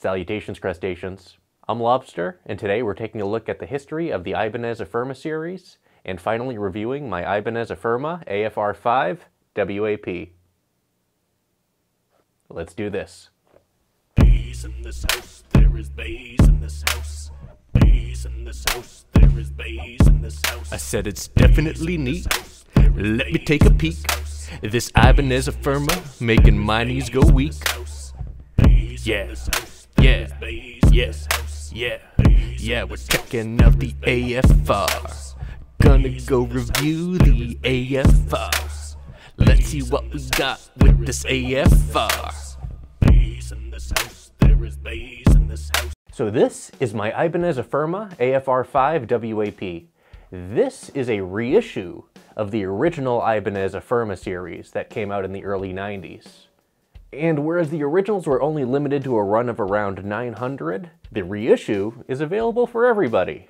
Salutations, crustaceans. I'm Lobster, and today we're taking a look at the history of the Ibanez Affirma series, and finally reviewing my Ibanez Affirma AFR5-WAP. Let's do this. Bass in this house, there is bass in this house. Bass in this house, there is bass in this house. I said it's definitely neat. Let me take a peek. This Ibanez Affirma making my knees go weak. Yeah, yeah, yeah, yeah, we're checking out the AFR. Gonna go review the AFR. Let's see what we got with this AFR. Bass in this house, there is bass in this house. So this is my Ibanez Affirma AFR5-WAP. This is a reissue of the original Ibanez Affirma series that came out in the early 90s. And whereas the originals were only limited to a run of around 900, the reissue is available for everybody.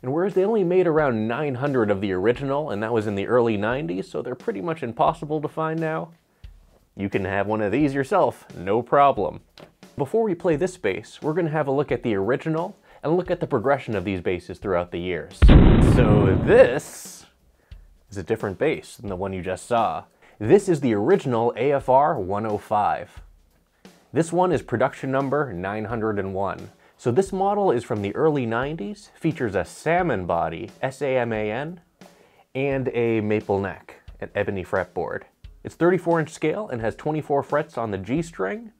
And whereas they only made around 900 of the original, and that was in the early 90s, so they're pretty much impossible to find now, you can have one of these yourself, no problem. Before we play this bass, we're going to have a look at the original and look at the progression of these basses throughout the years. So this is a different bass than the one you just saw. This is the original AFR105. This one is production number 901. So this model is from the early 90s, features a salmon body, S-A-M-A-N, and a maple neck, an ebony fretboard. It's 34-inch scale and has 24 frets on the G string,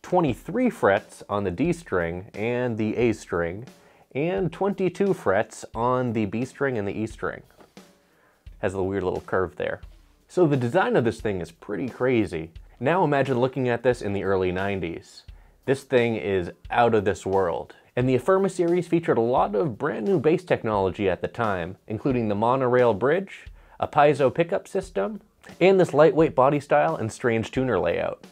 23 frets on the D string and the A string, and 22 frets on the B string and the E string. Has a weird little curve there. So the design of this thing is pretty crazy. Now imagine looking at this in the early 90s. This thing is out of this world. And the Affirma series featured a lot of brand new bass technology at the time, including the monorail bridge, a piezo pickup system, and this lightweight body style and strange tuner layout.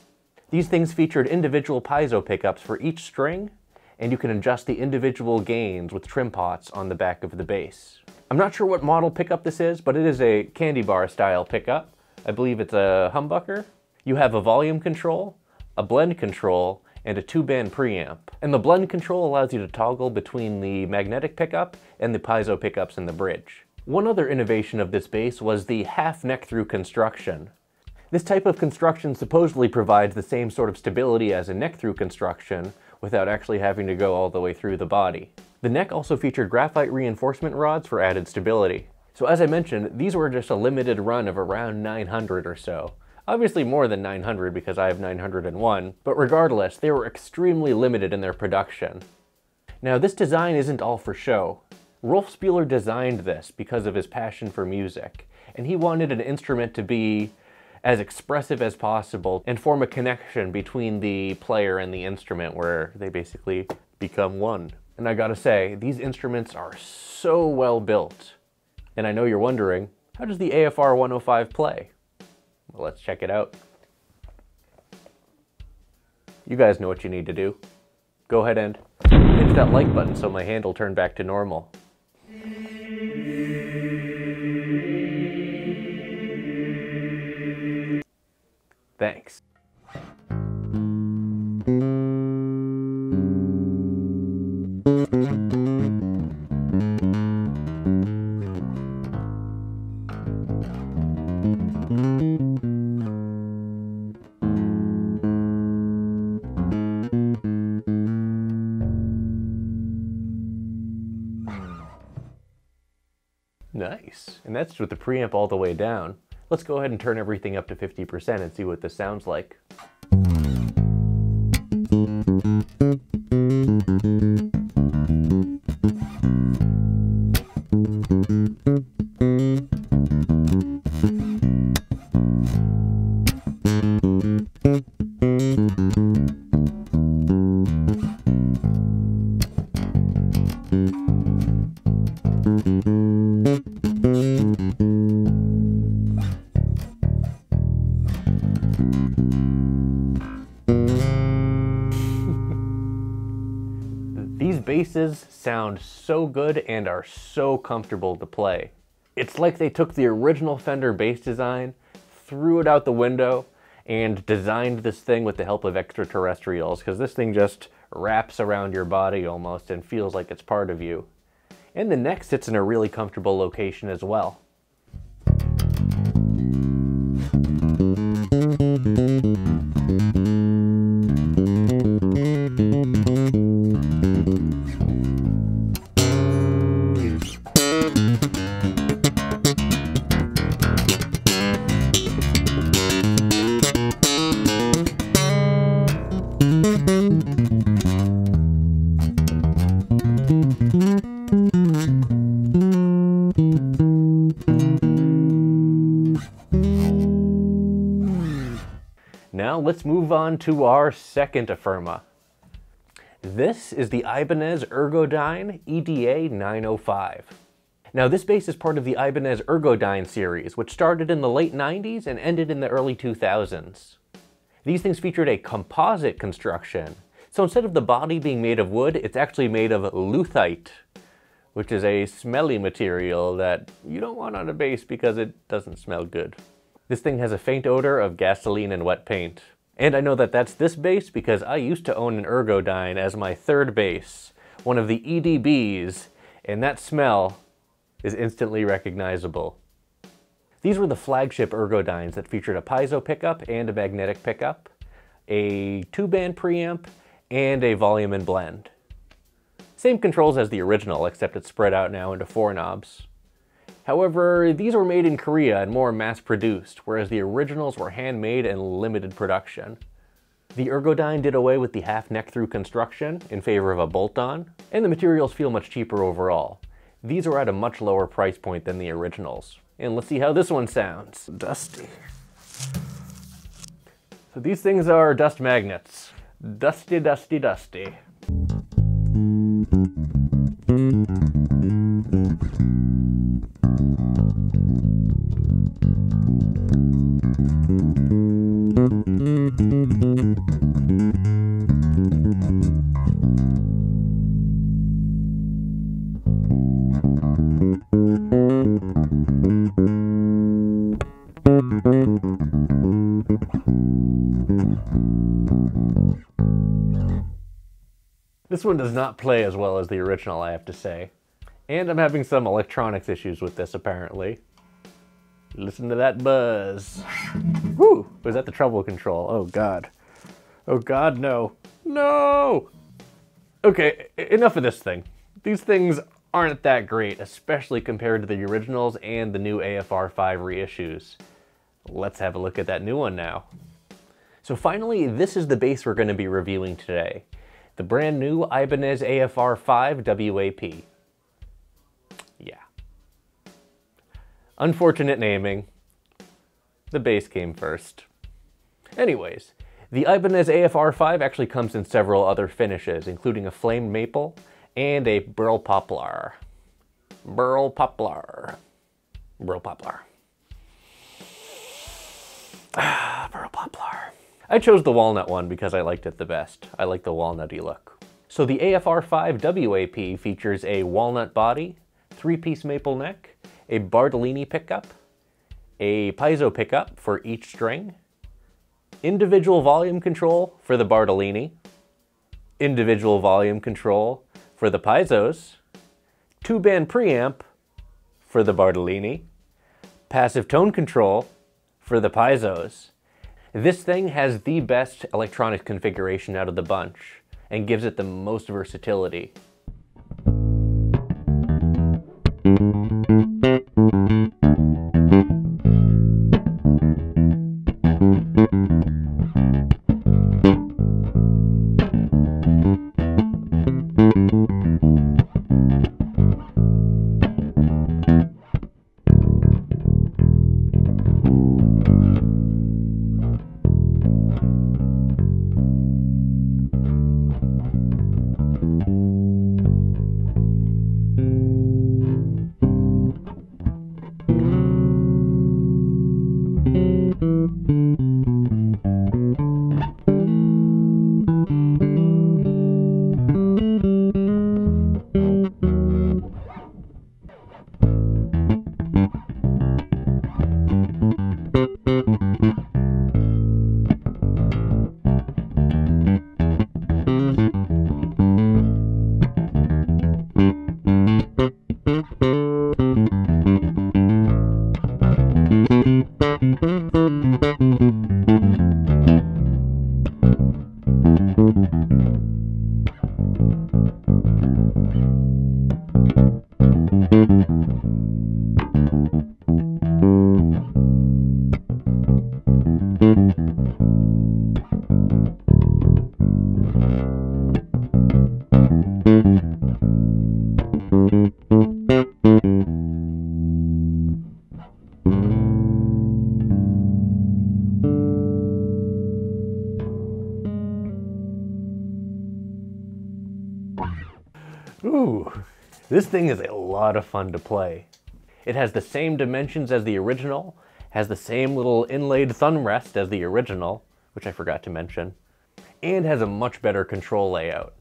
These things featured individual piezo pickups for each string, and you can adjust the individual gains with trim pots on the back of the bass. I'm not sure what model pickup this is, but it is a candy bar style pickup. I believe it's a humbucker. You have a volume control, a blend control, and a 2-band preamp. And the blend control allows you to toggle between the magnetic pickup and the piezo pickups in the bridge. One other innovation of this bass was the half neck-through construction. This type of construction supposedly provides the same sort of stability as a neck-through construction without actually having to go all the way through the body. The neck also featured graphite reinforcement rods for added stability. So as I mentioned, these were just a limited run of around 900 or so. Obviously more than 900 because I have 901, but regardless, they were extremely limited in their production. Now this design isn't all for show. Rolf Spieler designed this because of his passion for music, and he wanted an instrument to be as expressive as possible and form a connection between the player and the instrument where they basically become one. And I gotta say, these instruments are so well built. And I know you're wondering, how does the AFR105 play? Well, let's check it out. You guys know what you need to do. Go ahead and hit that like button so my hand will turn back to normal. Thanks. Nice. And that's with the preamp all the way down. Let's go ahead and turn everything up to 50% and see what this sounds like. These basses sound so good and are so comfortable to play. It's like they took the original Fender bass design, threw it out the window, and designed this thing with the help of extraterrestrials, because this thing just wraps around your body almost and feels like it's part of you. And the neck sits in a really comfortable location as well. Now let's move on to our second Affirma. This is the Ibanez Ergodyne EDA 905. Now this bass is part of the Ibanez Ergodyne series, which started in the late 90s and ended in the early 2000s. These things featured a composite construction. So instead of the body being made of wood, it's actually made of luthite, which is a smelly material that you don't want on a bass because it doesn't smell good. This thing has a faint odor of gasoline and wet paint. And I know that that's this bass because I used to own an Ergodyne as my third bass, one of the EDBs, and that smell is instantly recognizable. These were the flagship Ergodynes that featured a piezo pickup and a magnetic pickup, a 2-band preamp, and a volume and blend. Same controls as the original, except it's spread out now into 4 knobs. However, these were made in Korea and more mass-produced, whereas the originals were handmade and limited production. The Ergodyne did away with the half neck-through construction in favor of a bolt-on, and the materials feel much cheaper overall. These are at a much lower price point than the originals. And let's see how this one sounds. Dusty. So these things are dust magnets. Dusty, dusty, dusty. This one does not play as well as the original, I have to say. And I'm having some electronics issues with this, apparently. Listen to that buzz. Whew! Was that the treble control? Oh god. Oh god, no. No! Okay, enough of this thing. These things aren't that great, especially compared to the originals and the new AFR5 reissues. Let's have a look at that new one now. So finally, this is the bass we're going to be reviewing today. The brand new Ibanez AFR5-WAP. Yeah. Unfortunate naming. The bass came first. Anyways, the Ibanez AFR5 actually comes in several other finishes, including a flamed maple and a burl poplar. Burl poplar. Burl poplar. Burl poplar. I chose the walnut one because I liked it the best. I like the walnutty look. So the AFR5-WAP features a walnut body, 3-piece maple neck, a Bartolini pickup, a piezo pickup for each string, individual volume control for the Bartolini, individual volume control for the piezos, 2-band preamp for the Bartolini, passive tone control for the piezos. This thing has the best electronic configuration out of the bunch and gives it the most versatility. Ooh, this thing is a lot of fun to play. It has the same dimensions as the original, has the same little inlaid thumb rest as the original, which I forgot to mention, and has a much better control layout.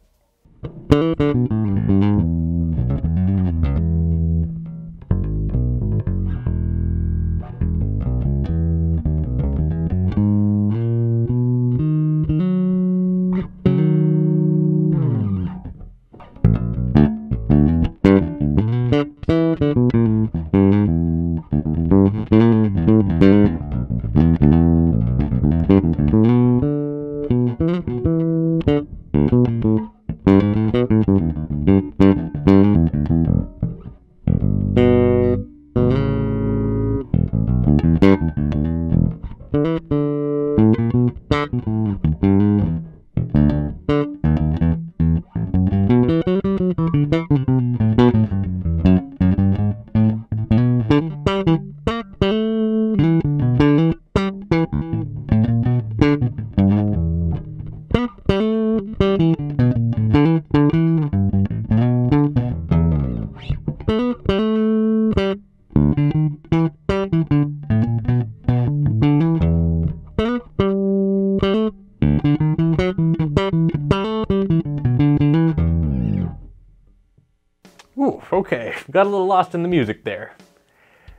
Ooh, okay, got a little lost in the music there.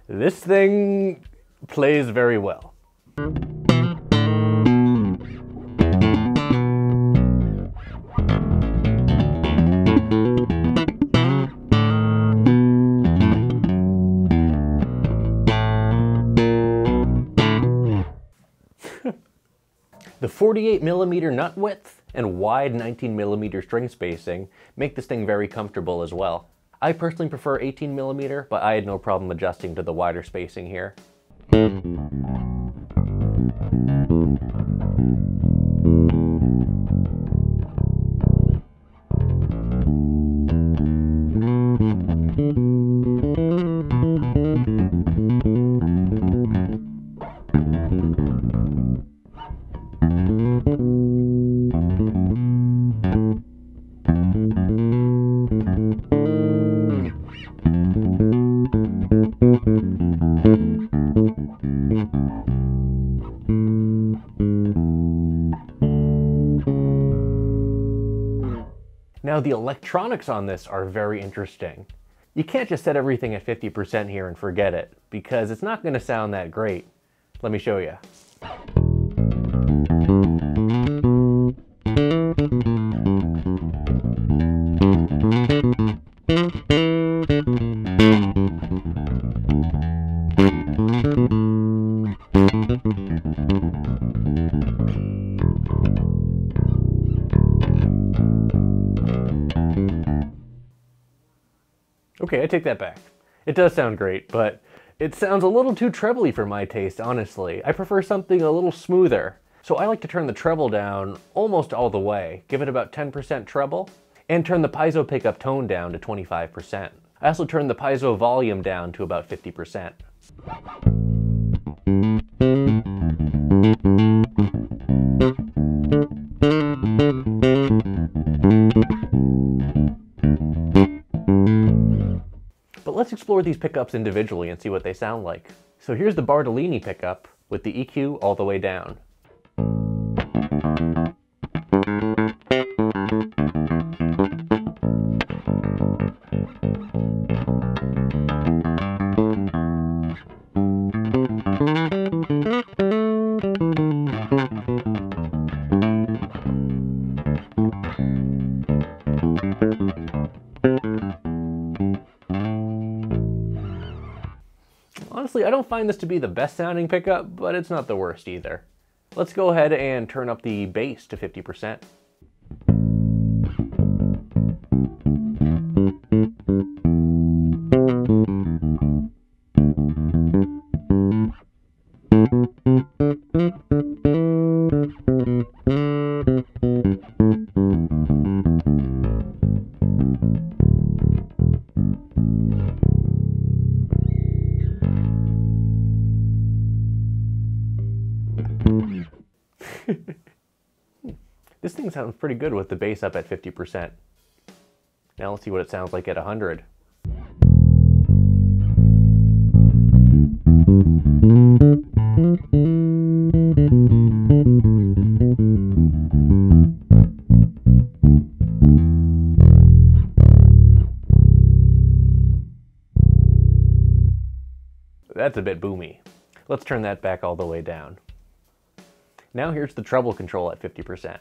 This thing plays very well. The 48mm nut width and wide 19mm string spacing make this thing very comfortable as well. I personally prefer 18mm, but I had no problem adjusting to the wider spacing here. Now the electronics on this are very interesting. You can't just set everything at 50% here and forget it, because it's not going to sound that great. Let me show you. Okay, I take that back. It does sound great, but it sounds a little too trebly for my taste, honestly. I prefer something a little smoother. So I like to turn the treble down almost all the way, give it about 10% treble, and turn the piezo pickup tone down to 25%. I also turn the piezo volume down to about 50%. But let's explore these pickups individually and see what they sound like. So here's the Bartolini pickup with the EQ all the way down. Honestly, I don't find this to be the best sounding pickup, but it's not the worst either. Let's go ahead and turn up the bass to 50%. This thing sounds pretty good with the bass up at 50%. Now let's see what it sounds like at 100. That's a bit boomy. Let's turn that back all the way down. Now here's the treble control at 50%.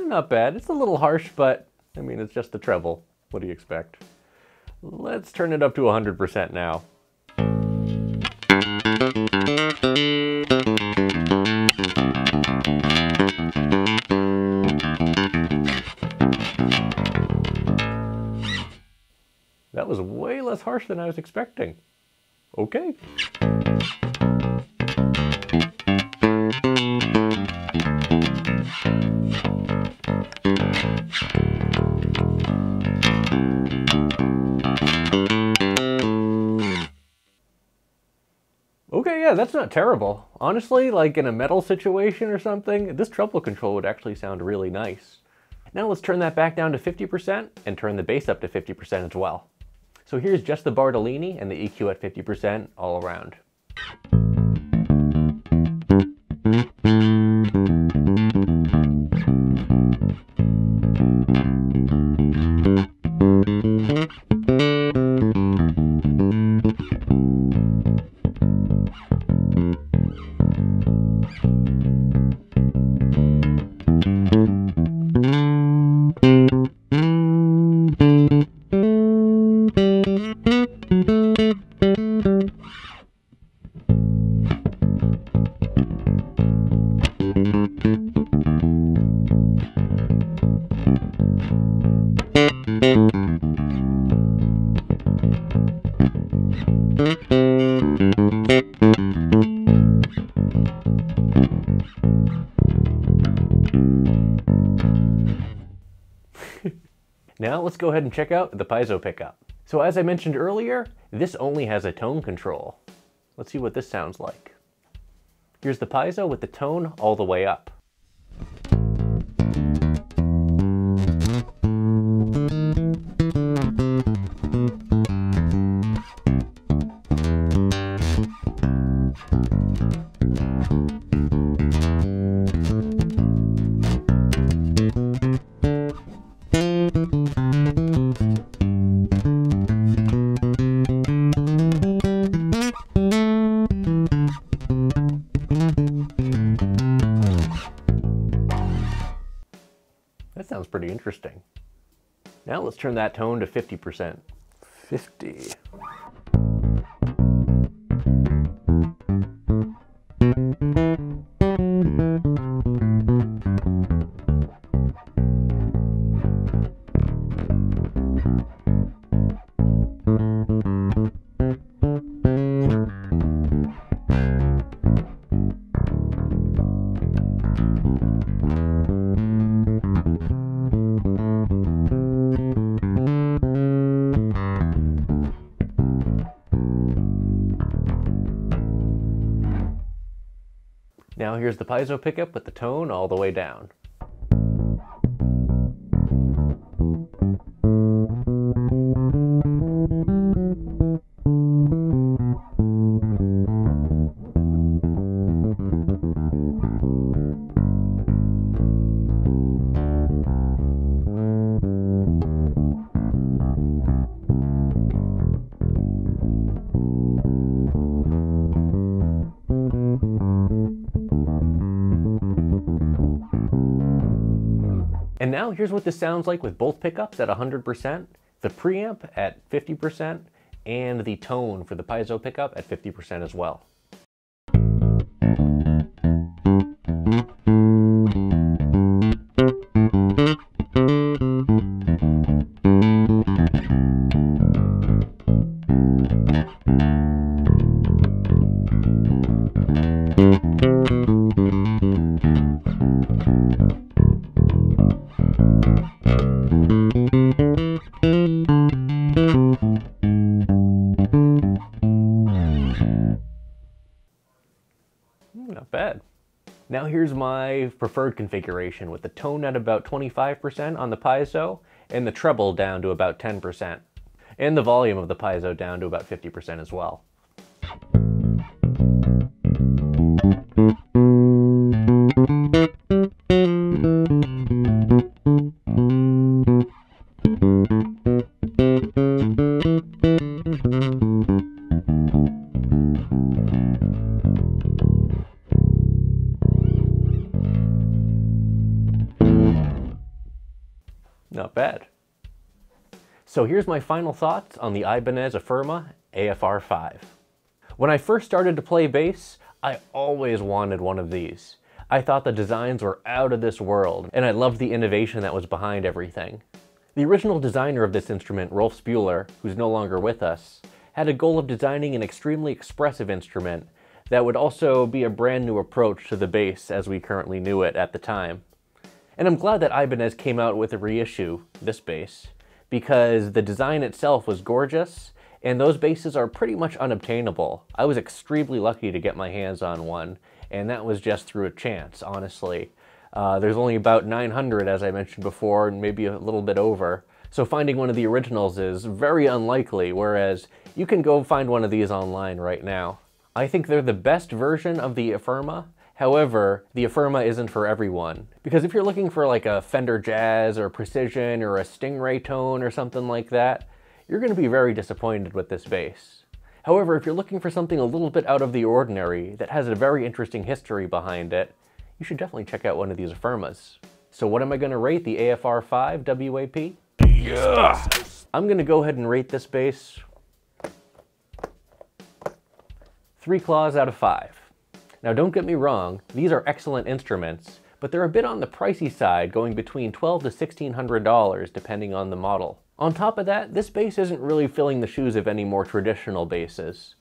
Not bad. It's a little harsh, but I mean, it's just the treble. What do you expect? Let's turn it up to 100% now. That was way less harsh than I was expecting. Okay. Okay, yeah, that's not terrible. Honestly, like in a metal situation or something, this treble control would actually sound really nice. Now let's turn that back down to 50% and turn the bass up to 50% as well. So here's just the Bartolini and the EQ at 50% all around. Now let's go ahead and check out the piezo pickup. So as I mentioned earlier, this only has a tone control. Let's see what this sounds like. Here's the piezo with the tone all the way up. That sounds pretty interesting. Now let's turn that tone to 50%. 50. Now here's the piezo pickup with the tone all the way down. And now here's what this sounds like with both pickups at 100%, the preamp at 50%, and the tone for the piezo pickup at 50% as well. Now here's my preferred configuration with the tone at about 25% on the piezo and the treble down to about 10%. And the volume of the piezo down to about 50% as well. Not bad. So here's my final thoughts on the Ibanez Affirma AFR5. When I first started to play bass, I always wanted one of these. I thought the designs were out of this world, and I loved the innovation that was behind everything. The original designer of this instrument, Rolf Spuler, who's no longer with us, had a goal of designing an extremely expressive instrument that would also be a brand new approach to the bass as we currently knew it at the time. And I'm glad that Ibanez came out with a reissue, this bass, because the design itself was gorgeous, and those basses are pretty much unobtainable. I was extremely lucky to get my hands on one, and that was just through a chance, honestly. There's only about 900, as I mentioned before, and maybe a little bit over. So finding one of the originals is very unlikely, whereas you can go find one of these online right now. I think they're the best version of the Affirma. However, the Affirma isn't for everyone, because if you're looking for like a Fender Jazz or Precision or a Stingray tone or something like that, you're going to be very disappointed with this bass. However, if you're looking for something a little bit out of the ordinary that has a very interesting history behind it, you should definitely check out one of these Affirmas. So what am I going to rate the AFR5-WAP? Yeah! I'm going to go ahead and rate this bass 3 claws out of 5. Now don't get me wrong, these are excellent instruments, but they're a bit on the pricey side, going between $1,200 to $1,600 depending on the model. On top of that, this bass isn't really filling the shoes of any more traditional basses.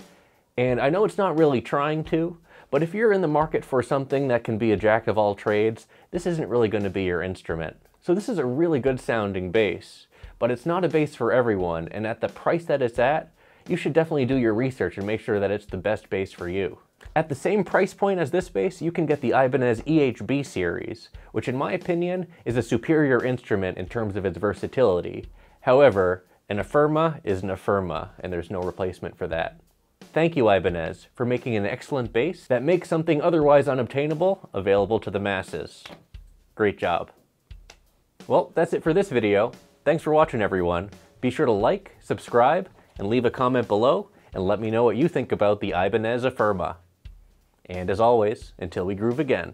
And I know it's not really trying to, but if you're in the market for something that can be a jack of all trades, this isn't really going to be your instrument. So this is a really good sounding bass, but it's not a bass for everyone, and at the price that it's at, you should definitely do your research and make sure that it's the best bass for you. At the same price point as this bass, you can get the Ibanez EHB series, which in my opinion is a superior instrument in terms of its versatility. However, an Affirma is an Affirma, and there's no replacement for that. Thank you, Ibanez, for making an excellent bass that makes something otherwise unobtainable available to the masses. Great job. Well, that's it for this video. Thanks for watching, everyone. Be sure to like, subscribe, and leave a comment below, and let me know what you think about the Ibanez Affirma. And as always, until we groove again,